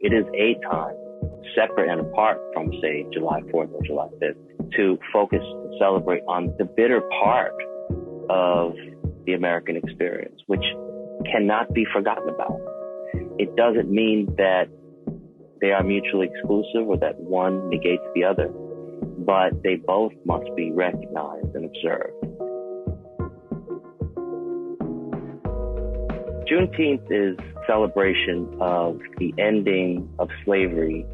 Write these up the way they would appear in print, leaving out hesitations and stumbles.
It is a time separate and apart from, say, July 4th or July 5th to focus and celebrate on the bitter part of the American experience, which cannot be forgotten about. It doesn't mean that they are mutually exclusive or that one negates the other, but they both must be recognized and observed. Juneteenth is a celebration of the ending of slavery,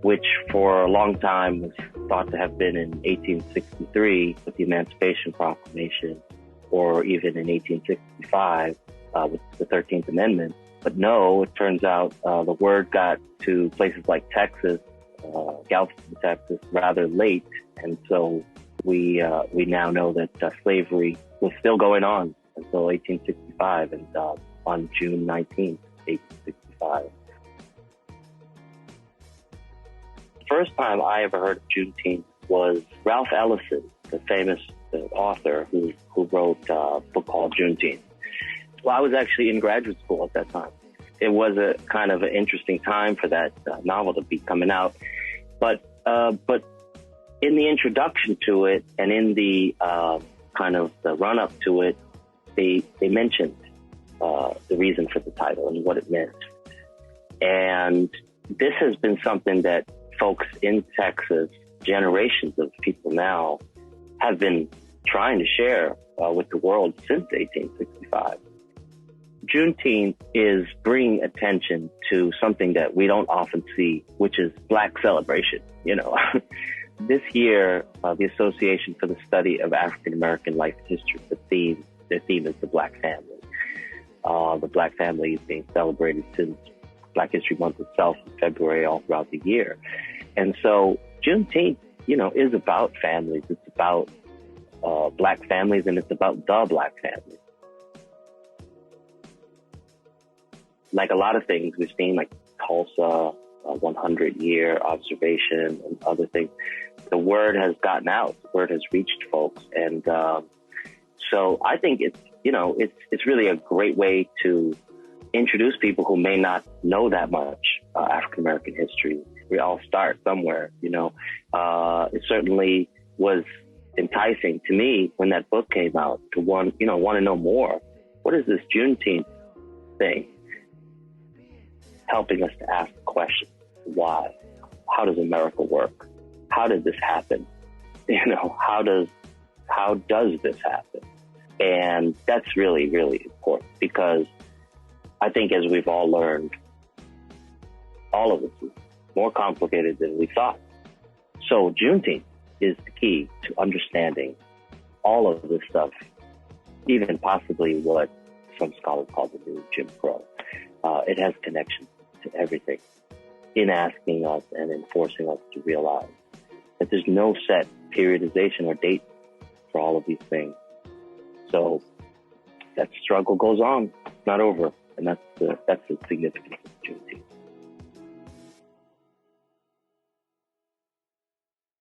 which for a long time was thought to have been in 1863 with the Emancipation Proclamation, or even in 1865 with the 13th Amendment. But no, it turns out the word got to places like Texas, Galveston, Texas, rather late. And so we now know that slavery was still going on until 1865 and on June 19th, 1865. The first time I ever heard of Juneteenth was Ralph Ellison, the famous author who wrote a book called Juneteenth. Well, I was actually in graduate school at that time. It was a kind of an interesting time for that novel to be coming out. But in the introduction to it and in the kind of the run-up to it, they mentioned the reason for the title and what it meant. And this has been something that folks in Texas, generations of people now, have been trying to share with the world since 1865. Juneteenth is bringing attention to something that we don't often see, which is Black celebration. You know, this year, the Association for the Study of African American Life History, their theme is the Black family. The Black family is being celebrated since Black History Month itself in February all throughout the year. And so Juneteenth, you know, is about families. It's about Black families, and it's about the Black family. Like a lot of things we've seen, like Tulsa, 100-year observation and other things, the word has gotten out. The word has reached folks. And so I think it's really a great way to introduce people who may not know that much African-American history. We all start somewhere, you know. It certainly was enticing to me when that book came out to want to know more. What is this Juneteenth thing? Helping us to ask the question, why? How does America work? How did this happen? You know, how does this happen? And that's really, really important, because I think, as we've all learned, all of this is more complicated than we thought. So Juneteenth is the key to understanding all of this stuff, even possibly what some scholars call the new Jim Crow. It has connections to everything, in asking us and in forcing us to realize that there's no set periodization or date for all of these things. So that struggle goes on. It's not over. And that's the significance.